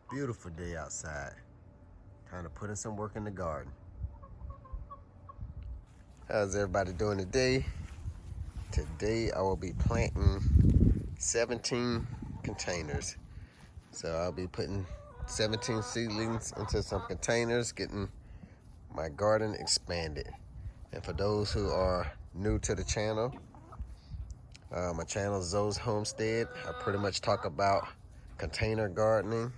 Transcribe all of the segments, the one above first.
Beautiful day outside. Time to put in some work in the garden. How's everybody doing today? Today I will be planting 17 containers. So I'll be putting 17 seedlings into some containers, getting my garden expanded. And for those who are new to the channel, my channel is Zoe's Homestead. I pretty much talk about container gardening,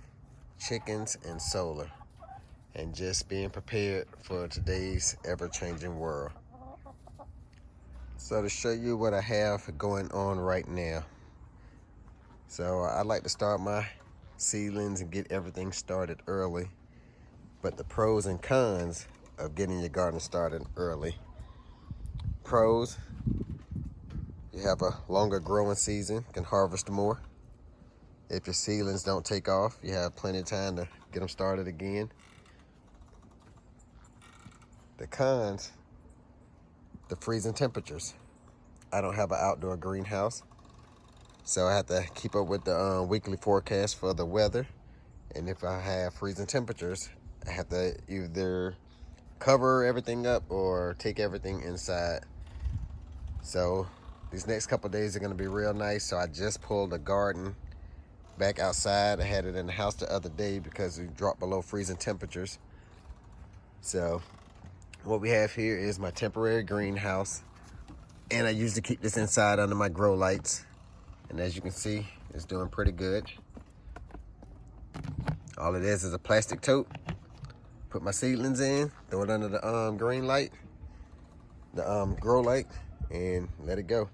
chickens, and solar, and just being prepared for today's ever-changing world. So to show you what I have going on right now. So I like to start my seedlings and get everything started early. But the pros and cons of getting your garden started early. Pros, you have a longer growing season, can harvest more. If your seedlings don't take off, you have plenty of time to get them started again. The cons, the freezing temperatures. I don't have an outdoor greenhouse, so I have to keep up with the weekly forecast for the weather. And if I have freezing temperatures, I have to either cover everything up or take everything inside. So these next couple of days are going to be real nice. So I just pulled the garden back outside. I had it in the house the other day because it dropped below freezing temperatures. So what we have here is my temporary greenhouse, and I usually keep this inside under my grow lights. And as you can see, it's doing pretty good. All it is a plastic tote. Put my seedlings in, throw it under the green light, the grow light, and let it go.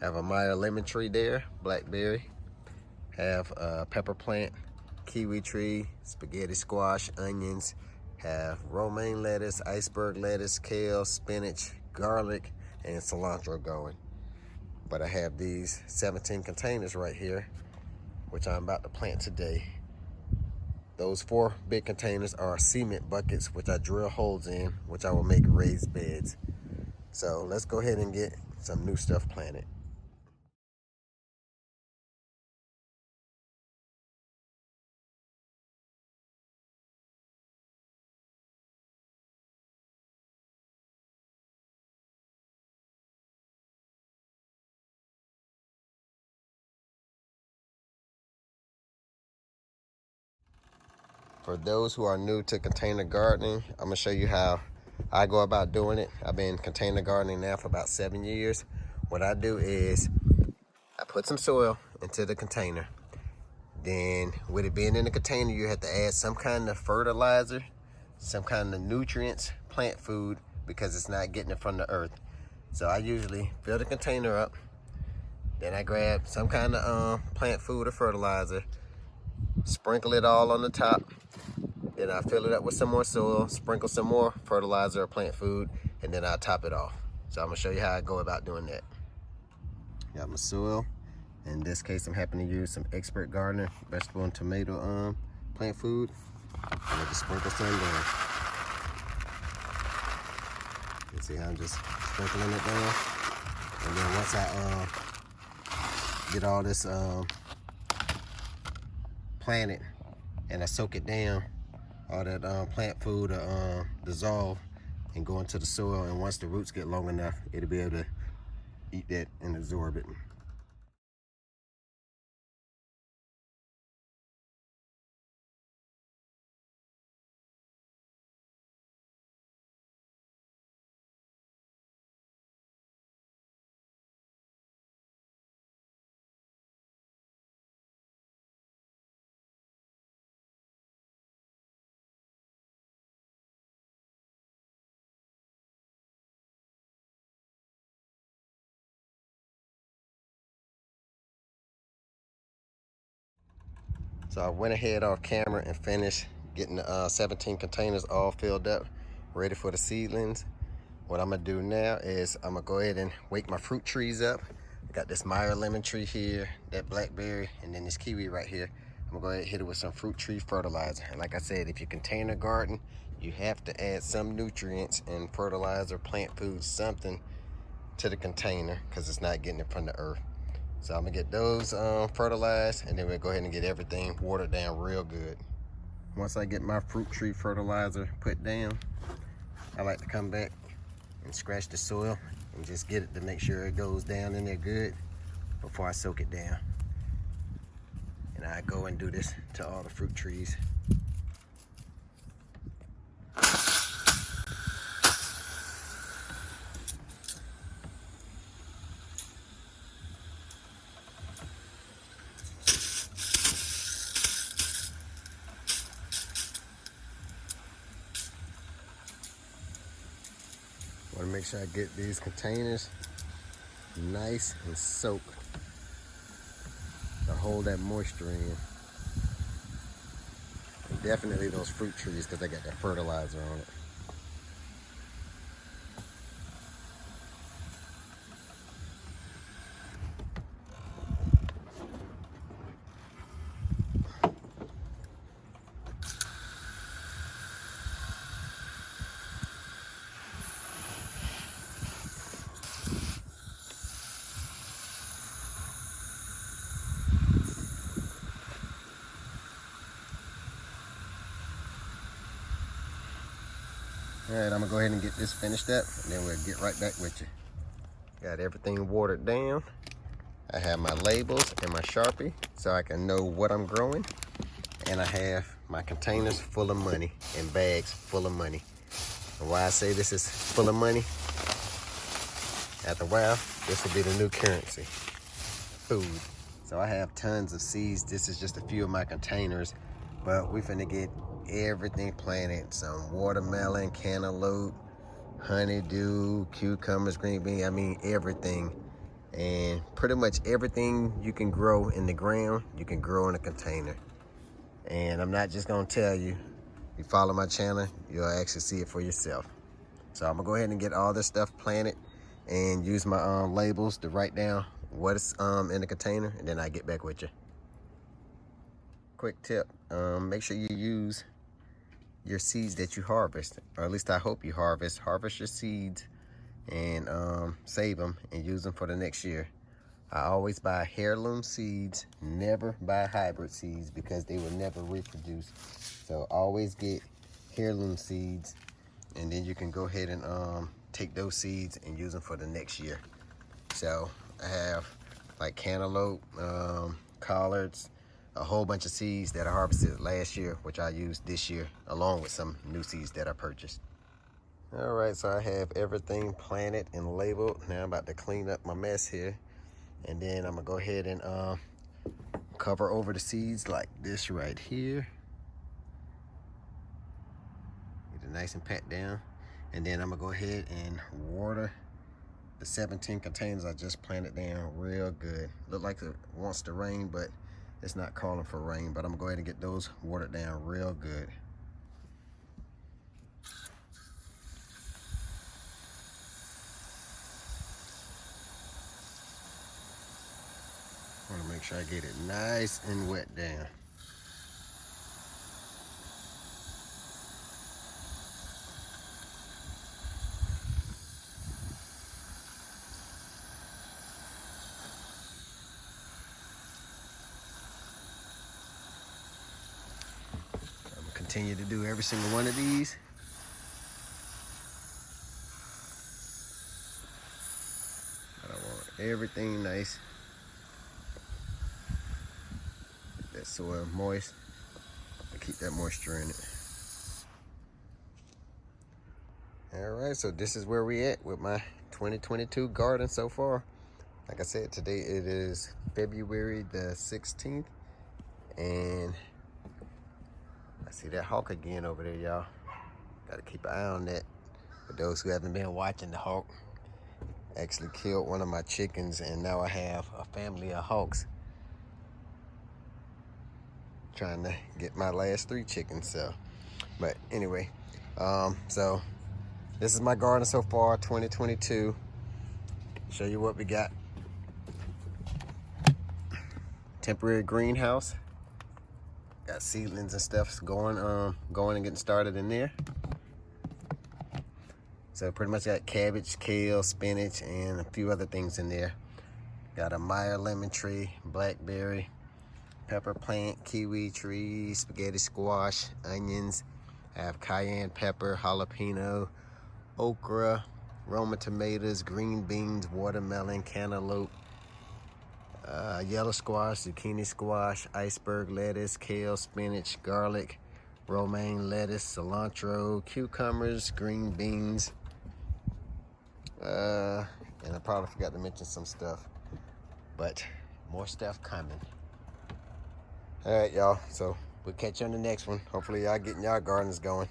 Have a Meyer lemon tree there, blackberry. Have a pepper plant, kiwi tree, spaghetti squash, onions. Have romaine lettuce, iceberg lettuce, kale, spinach, garlic, and cilantro going. But I have these 17 containers right here, which I'm about to plant today. Those 4 big containers are cement buckets, which I drill holes in, which I will make raised beds. So let's go ahead and get some new stuff planted. For those who are new to container gardening, I'm gonna show you how I go about doing it. I've been container gardening now for about 7 years. What I do is I put some soil into the container. Then with it being in the container, you have to add some kind of fertilizer, some kind of nutrients, plant food, because it's not getting it from the earth. So I usually fill the container up, then I grab some kind of plant food or fertilizer, sprinkle it all on the top. Then I fill it up with some more soil, sprinkle some more fertilizer or plant food, and then I top it off. So I'm gonna show you how I go about doing that. Got my soil. In this case, I'm happy to use some Expert Gardener vegetable and tomato plant food. And I just sprinkle some down. You see how I'm just sprinkling it down. And then once I get all this planted and I soak it down, all that plant food dissolve and go into the soil. And once the roots get long enough, it'll be able to eat that and absorb it. So I went ahead off camera and finished getting the 17 containers all filled up, ready for the seedlings. What I'm gonna do now is I'm gonna go ahead and wake my fruit trees up. I got this Meyer lemon tree here, that blackberry, and then this kiwi right here. I'm gonna go ahead and hit it with some fruit tree fertilizer. And like I said, if you container garden, you have to add some nutrients and fertilizer, plant food, something to the container, because it's not getting it from the earth. So I'm gonna get those fertilized, and then we'll go ahead and get everything watered down real good. Once I get my fruit tree fertilizer put down, I like to come back and scratch the soil and just get it to make sure it goes down in there good before I soak it down. And I go and do this to all the fruit trees. Want to make sure I get these containers nice and soaked to hold that moisture in. And definitely those fruit trees, because they got that fertilizer on it. All right, I'm gonna go ahead and get this finished up, and then we'll get right back with you. Got everything watered down. I have my labels and my Sharpie so I can know what I'm growing. And I have my containers full of money and bags full of money. And why I say this is full of money, after a while, this will be the new currency, food. So I have tons of seeds. This is just a few of my containers, but we finna get everything planted. Some watermelon, cantaloupe, honeydew, cucumbers, green bean, I mean everything. And pretty much everything you can grow in the ground, you can grow in a container. And I'm not just gonna tell you. You follow my channel, you'll actually see it for yourself. So I'm gonna go ahead and get all this stuff planted and use my labels to write down what is in the container, and then I get back with you. Quick tip, make sure you use your seeds that you harvest, or at least I hope you harvest your seeds and save them and use them for the next year. I always buy heirloom seeds, never buy hybrid seeds because they will never reproduce. So always get heirloom seeds, and then you can go ahead and take those seeds and use them for the next year. So I have like cantaloupe, collards, a whole bunch of seeds that I harvested last year, which I used this year, along with some new seeds that I purchased. All right, so I have everything planted and labeled. Now I'm about to clean up my mess here. And then I'm gonna go ahead and cover over the seeds like this right here. Get it nice and pat down. And then I'm gonna go ahead and water the 17 containers I just planted down real good. Look like it wants to rain, but it's not calling for rain. But I'm gonna go ahead and get those watered down real good. I want to make sure I get it nice and wet down. I'm going to continue to do every single one of these. I want everything nice. That soil moist, and keep that moisture in it. All right, so this is where we at with my 2022 garden so far. Like I said, today it is February the 16th, and I see that hawk again over there, y'all. Gotta keep an eye on that. For those who haven't been watching, the hawk actually killed one of my chickens, and now I have a family of hawks trying to get my last 3 chickens. So, but anyway, so this is my garden so far, 2022. Show you what we got. Temporary greenhouse. Got seedlings and stuff going and getting started in there. So pretty much got cabbage, kale, spinach, and a few other things in there. Got a Meyer lemon tree, blackberry, pepper plant, kiwi tree, spaghetti squash, onions. I have cayenne pepper, jalapeno, okra, Roma tomatoes, green beans, watermelon, cantaloupe, yellow squash, zucchini squash, iceberg lettuce, kale, spinach, garlic, romaine lettuce, cilantro, cucumbers, green beans, and I probably forgot to mention some stuff, but more stuff coming. All right, y'all, so we'll catch you on the next one. Hopefully y'all getting y'all gardens going.